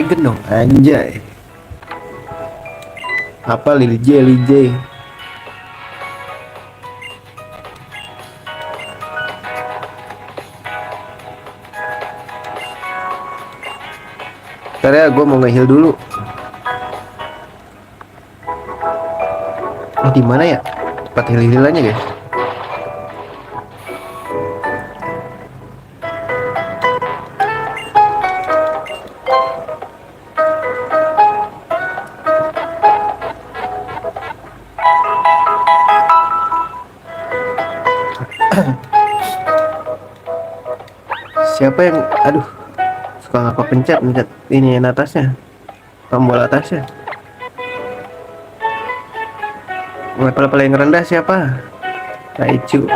Dragon dong, anjay. Apa Lil J, Lil J. Ntar ya, gue mau nge-heal dulu. Di mana ya? Tempat heal-healannya guys. Siapa yang, aduh, suka nggak kepencet pencet ini atasnya, tombol atasnya. Level paling rendah siapa? Raichu.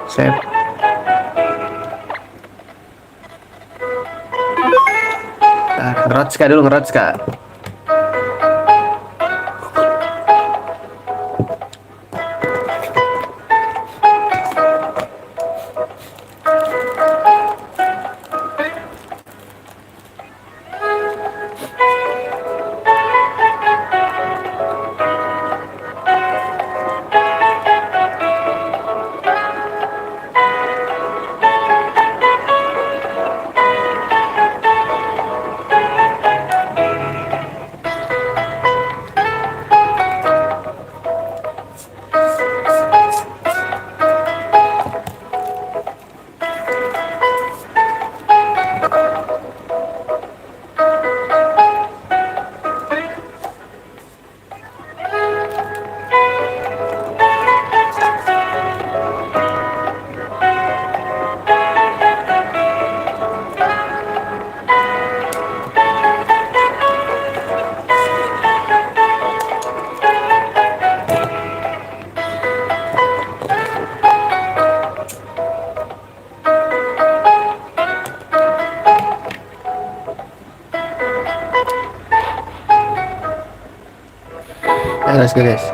Sep. Ngerotska dulu, ngerotska. Let's go guys.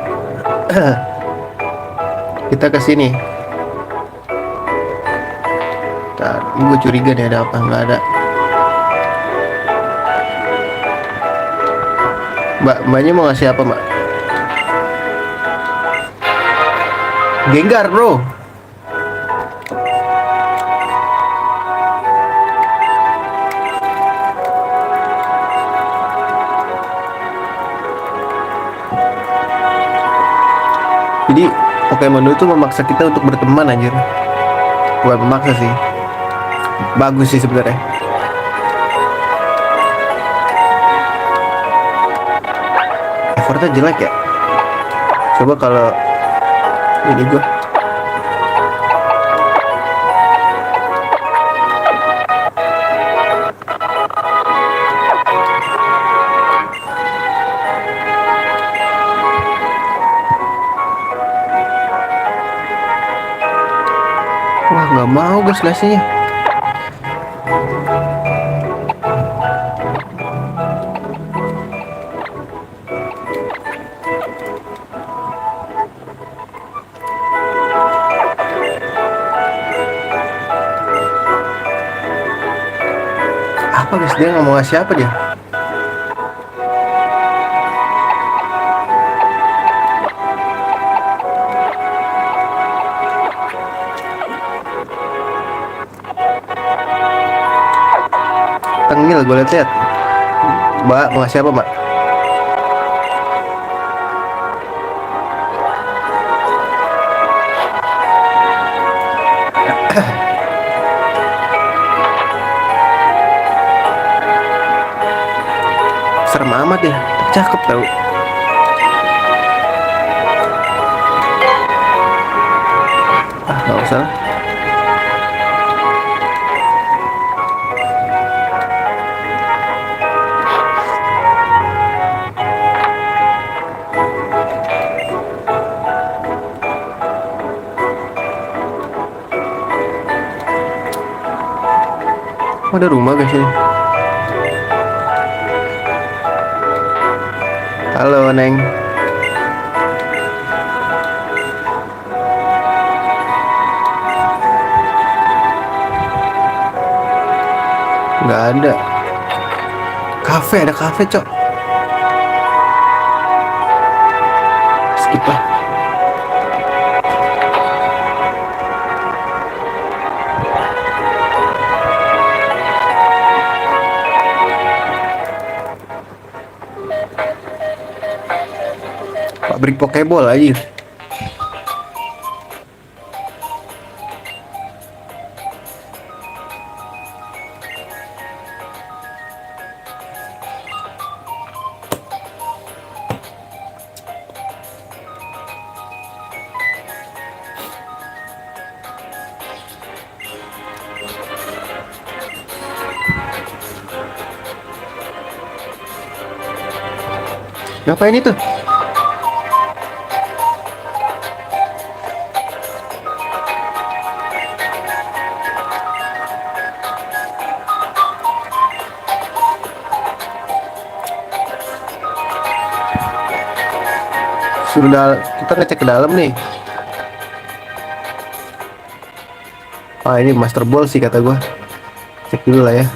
Kita ke sini. Ini gue curiga nih ada apa, nggak ada. Mbaknya mau ngasih apa mbak? Gengar bro. Jadi Pokemon itu memaksa kita untuk berteman anjir. Bukan memaksa sih. Bagus sih sebenarnya. Effortnya jelek ya. Coba kalau ini gua. Wah nggak mau guys nasinya. Apa guys, dia nggak mau ngasih apa dia? Tengil gue liat-liat. Mbak mau ngasih apa mbak? Serem amat ya, cakep tau. Ah nggak usah lah. Oh, ada rumah guys ini. Halo Neng. Nggak ada. Kafe, ada kafe, Cok. Skip lah. Pabrik Pokeball aja. Ngapain itu? Kita ngecek ke dalam nih. Ah, ini Master Ball sih kata gua. Cek dulu lah ya.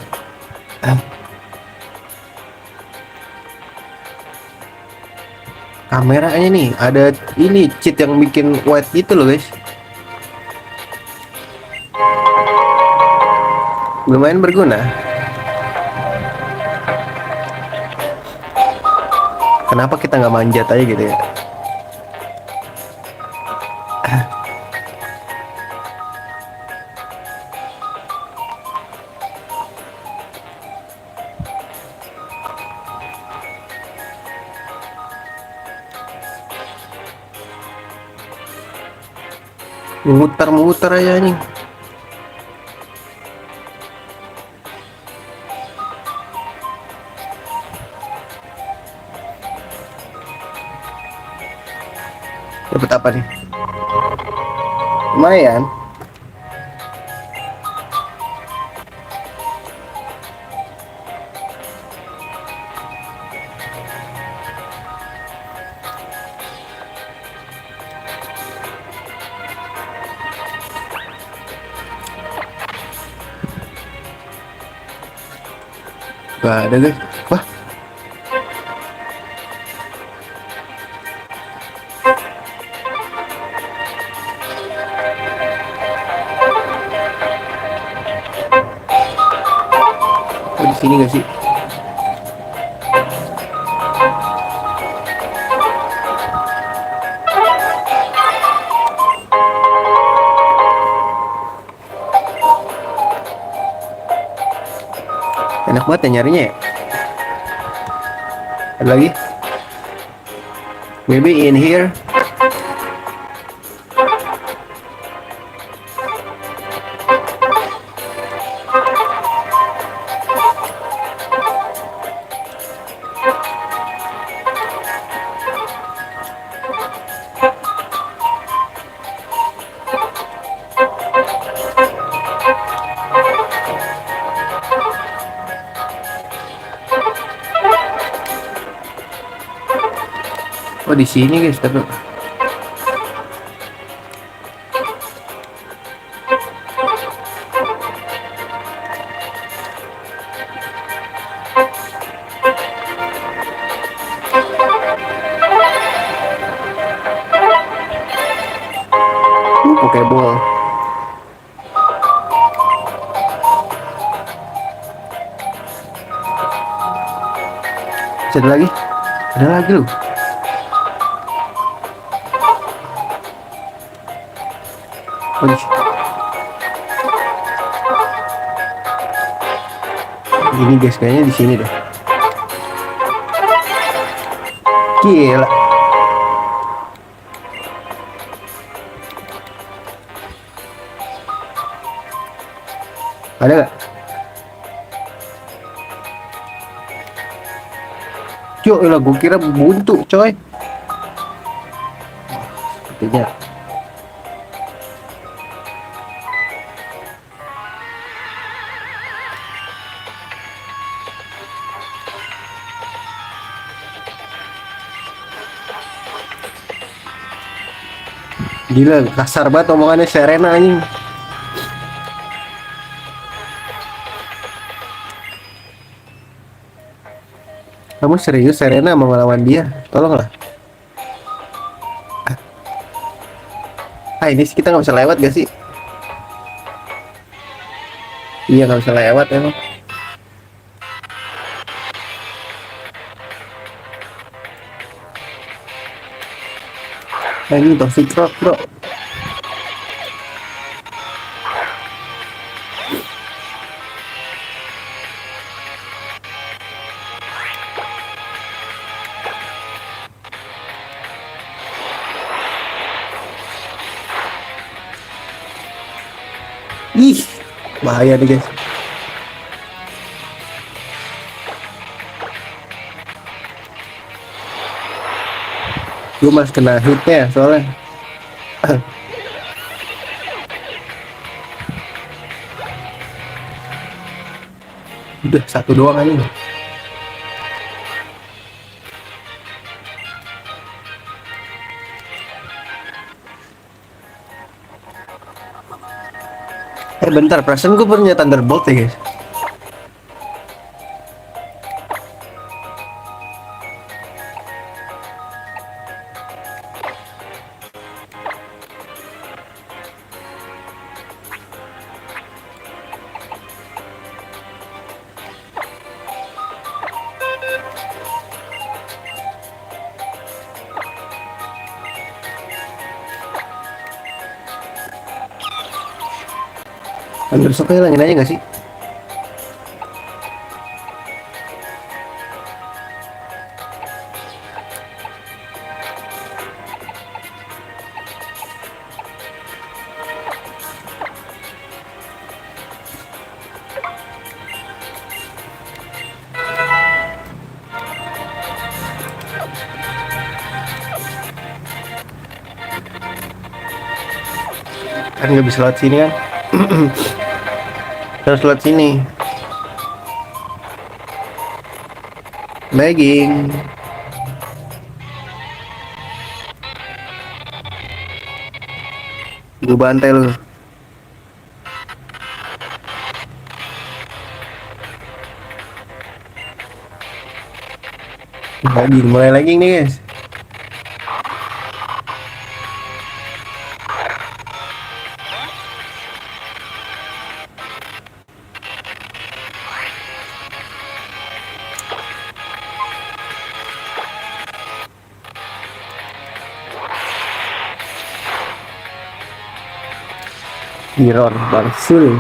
Kameranya nih, ada ini cheat yang bikin white gitu loh guys. Lumayan berguna. Kenapa kita nggak manjat aja gitu ya? Muter-muter aja nih. Dapat apa nih? Lumayan. Gak ada guys. Wah, oh, di sini gak sih? Enak banget ya nyarinya ya. Ada lagi? Maybe in here. Oh, di sini guys, tapi Pokeball. Ada lagi? Ada lagi loh. Oh, ini guys, kayaknya di sini deh. Gila. Ada gak? Cuk, lah gue kira buntu coy. Sepertinya. Gila, kasar banget omongannya Serena anjing. Kamu serius Serena mau melawan dia? Tolonglah. Ah, ini sih kita nggak bisa lewat gak sih? Iya, nggak bisa lewat emang. Nah, ini toxic rock bro. Ih, bahaya nih guys. Gue malah kena hitnya soalnya. Udah satu doang aja. Bentar, perasaan gue punya Thunderbolt ya guys. Thunder Shock hilangin aja gak sih? Kan nggak bisa lewat sini kan. Harus lewat sini. Lagging. Gue bantai lu. Lagi mulai lagi nih guys. Mirror Bangsul.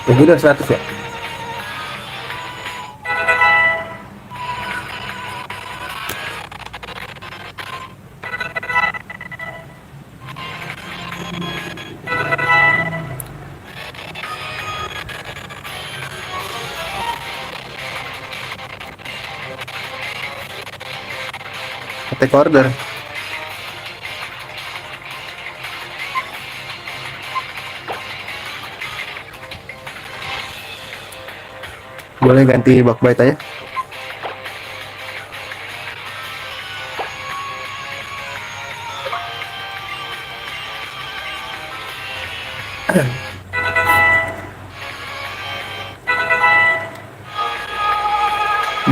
Ya udah 100 ya. Take order. Boleh ganti bug bite aja.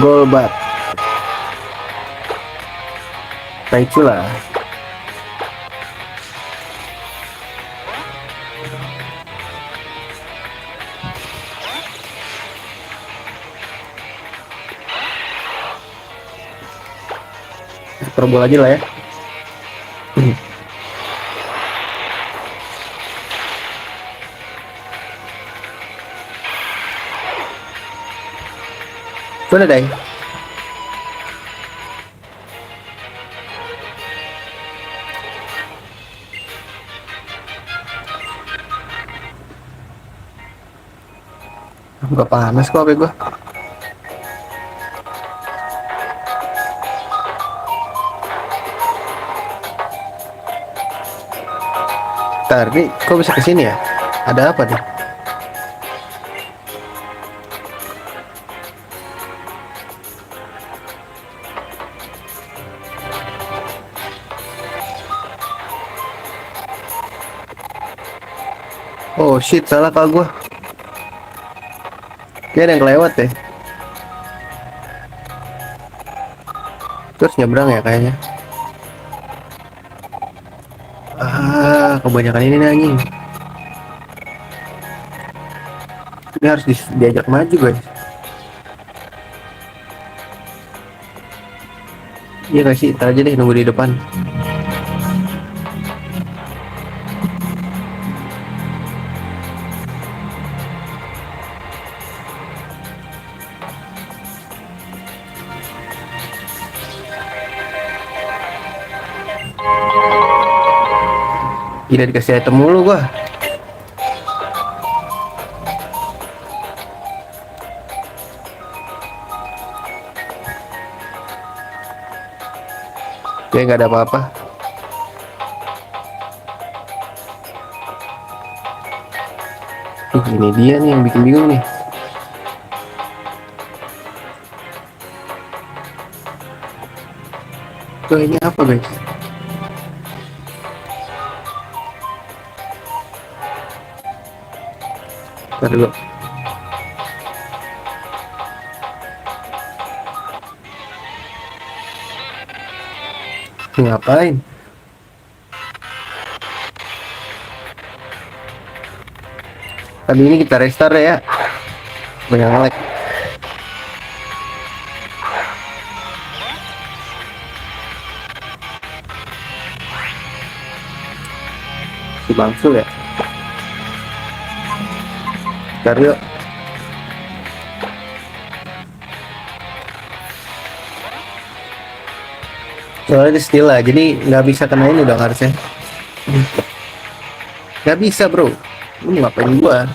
Golbat. Raichu lah. Perbol aja lah ya. Sudah deh. Gak panas kok HP gua. Ntar nih, kok bisa kesini ya? Ada apa nih? Oh shit, salah kalau gua. Kayak ada yang kelewat deh. Terus nyebrang ya kayaknya. Kebanyakan ini nih anjing. Ini harus diajak maju guys. Iya gak sih? Ntar aja deh nunggu di depan. Gila dikasih item mulu gua. Kayak nggak ada apa-apa. Ini dia nih yang bikin bingung nih. Tuh ini apa guys? Ntar dulu. Ngapain? Tadi ini kita restart ya. Banyak lag. Si bangsul ya. Ntar yuk. Soalnya di steal lah, jadi nggak bisa kena ini dong harusnya. Nggak bisa bro. Ini ngapain gua?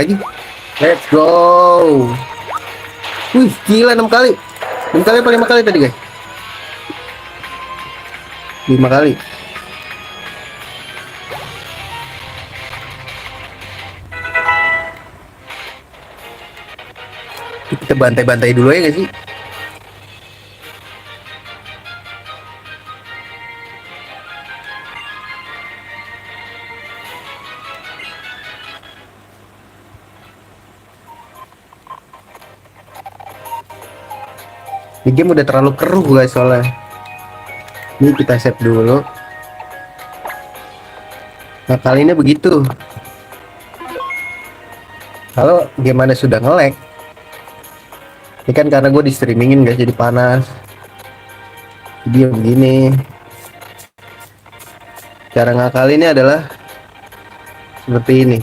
Lagi. Let's go. Wih, gila 6 kali. 6 kali apa 5 kali tadi guys? 5 kali. Kita bantai-bantai dulu ya gak sih? Ini game udah terlalu keruh guys soalnya. Ini kita save dulu. Nah kali ini begitu. Kalau gimana sudah nge-lag. Ini kan karena gue di streamingin guys, jadi panas. Jadi begini. Cara ngakalinnya adalah seperti ini.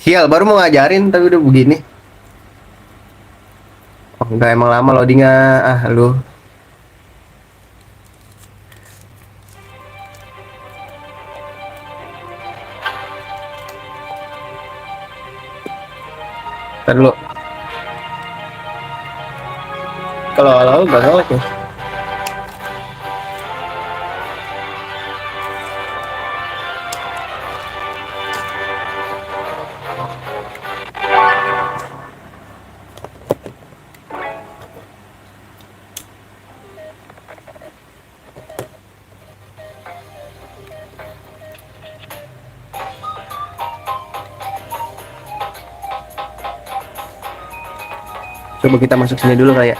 Sial, baru mau ngajarin tapi udah begini. Oh, enggak emang lama loadingnya. Lu. Ntar dulu. Kalau awal enggak ngelek ya. Coba kita masuk sini dulu kayak.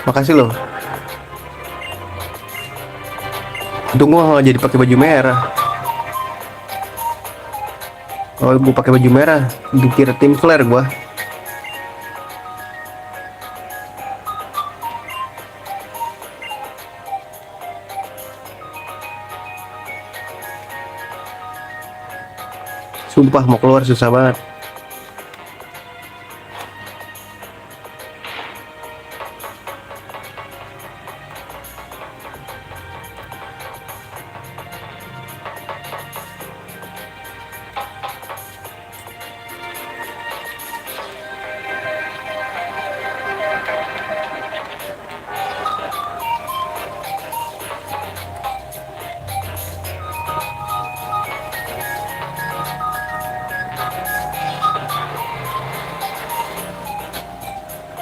Makasih loh. Untung gua nggak jadi pakai baju merah. Kalau gua pakai baju merah, dikira tim flare gua. Sumpah mau keluar susah banget.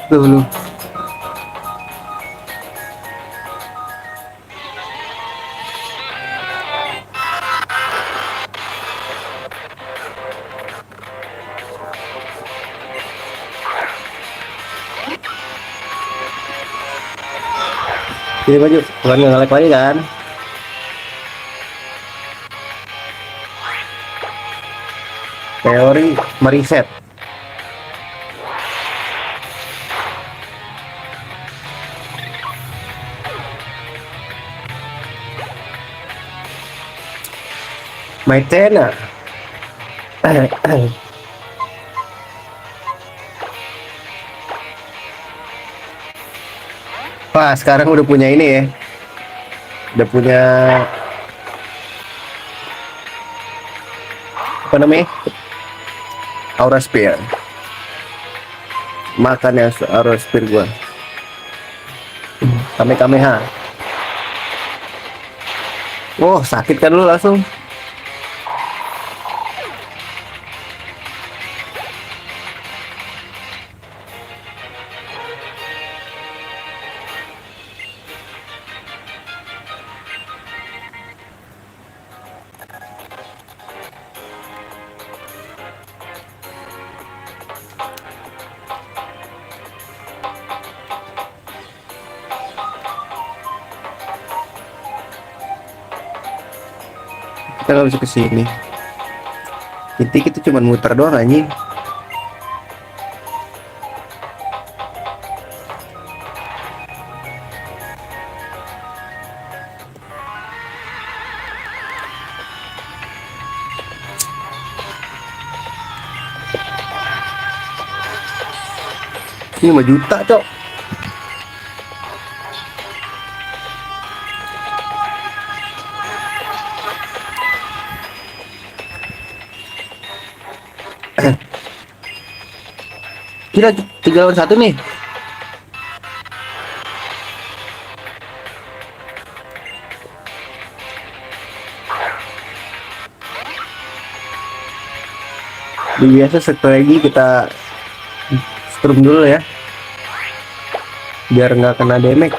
Dulu. Jadi maju, bukan nge-lag lagi kan? Teori meriset. My channel. Wah, sekarang udah punya ini ya. Udah punya apa namanya? Aura Spear. Makan ya Aura Spear gua. Kamehameha. Wow, sakit kan lu langsung. Kita nggak bisa kesini. Inti kita cuma muter doang anjing. Ini 5 juta, Cok. Kira 3 lawan 1 nih. Biasa strategi kita strum dulu ya, biar nggak kena damage.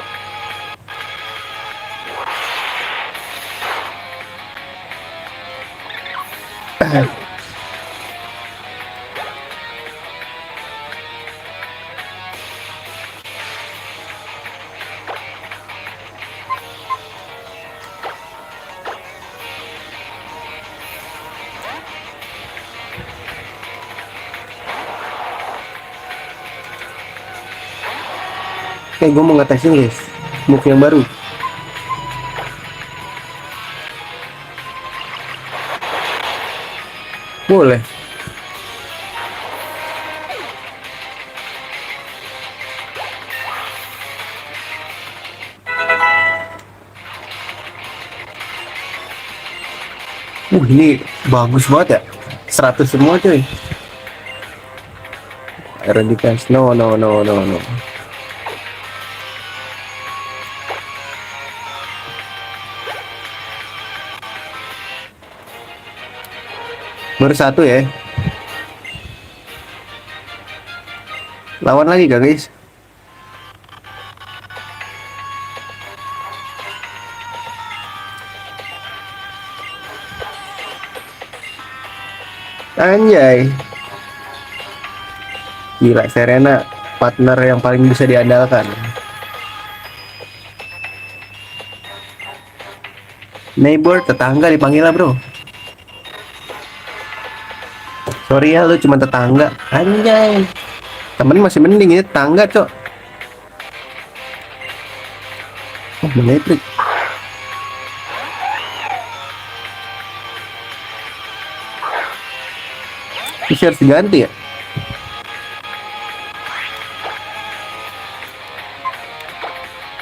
Gue mau ngetesin guys, move yang baru. Boleh. Ini bagus banget ya. 100 semua coy. Iron defense. No. Baru 1 ya. Lawan lagi gak guys? Anjay. Gila, Serena partner yang paling bisa diandalkan. Neighbor, tetangga dipanggil lah bro. Sorry ya, lu cuma tetangga. Anjay. Temen masih mending, ini tetangga cok. Oh, meleprik. Ini harus diganti ya.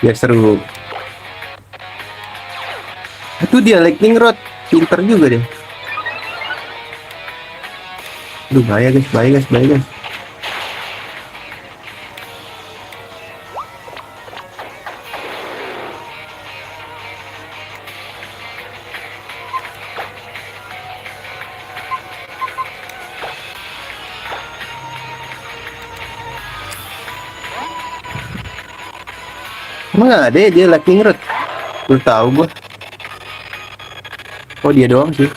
Biar seru. Itu dia lightning rod, pinter juga deh. Aduh, bahaya guys. Emang nggak ada ya dia lightning rod? Baru tahu gua. Oh dia doang sih.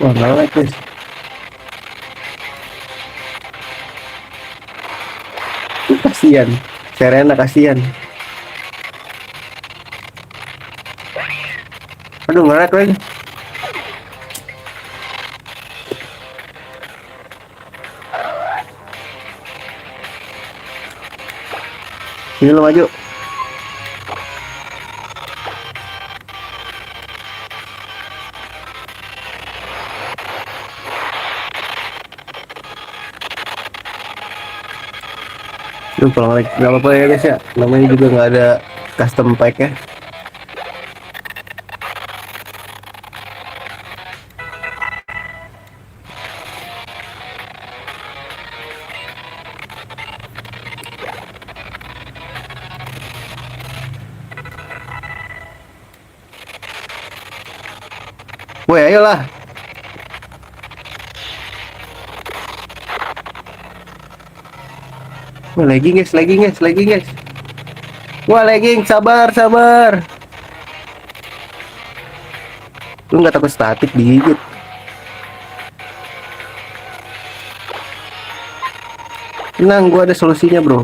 Wah nggak like guys. Kasian. Serena kasian. Aduh ngelag lagi. Sini lo maju. Duh kalau nggak apa-apa ya guys ya. Namanya juga nggak ada custom pack ya. Woi ayolah. Wah lagging guys, lagging guys, lagging guys. Wah lagging, sabar, sabar. Lu nggak takut statik digigit? Tenang, gua ada solusinya bro.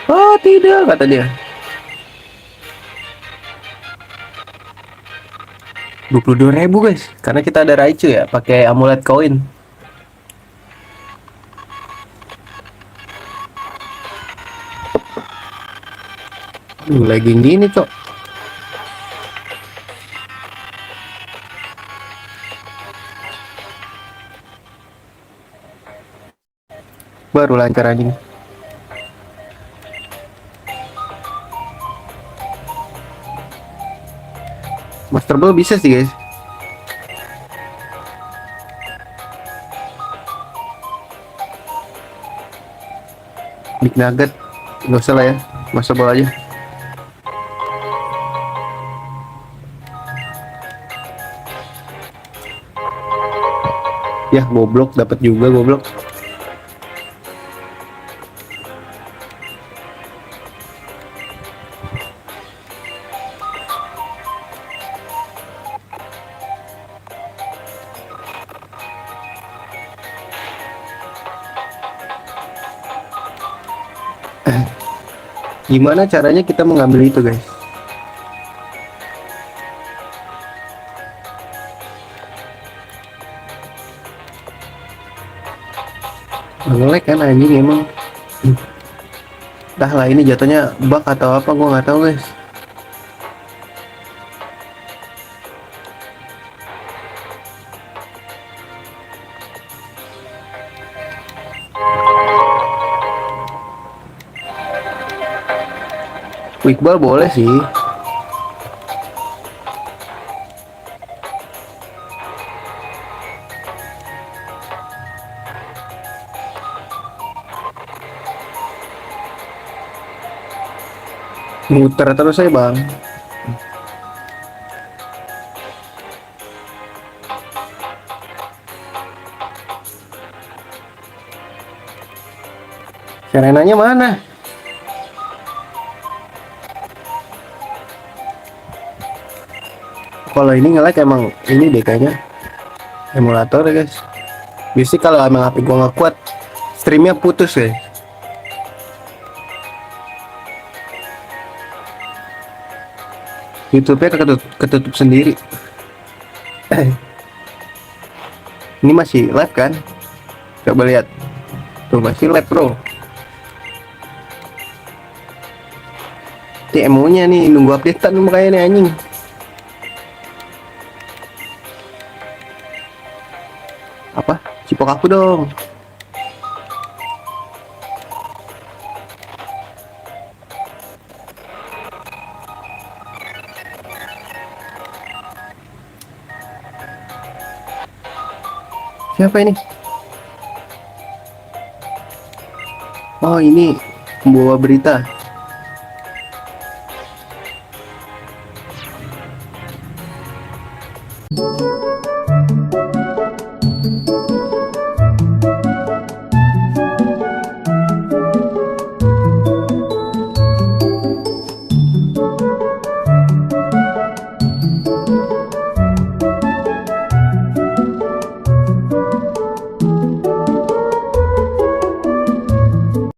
Oh tidak, kata dia. 22.000 guys, karena kita ada Raichu ya, pakai amulet koin. Lagging gini cok. Baru lancar anjing. Master Ball bisa sih guys. Big Nugget nggak usah lah ya, Master Ball aja. Ya goblok, dapat juga goblok. Gimana caranya kita mengambil itu guys? Nge-lag kan anjing emang. Dah lah ini jatuhnya bug atau apa gua nggak tahu guys. Iqbal boleh sih. Muter terus saya bang. Serenanya mana? Kalau ini nge-lag emang ini deh kayaknya emulator ya guys. Biasanya kalau emang HP gua nggak kuat, streamnya putus ya. YouTube-nya ketutup sendiri. Ini masih live kan? Coba lihat. Tuh masih live bro. Ini emo-nya nih nunggu updatean makanya nih anjing. Apa? Cipok aku dong. Siapa ini? Oh, ini pembawa berita.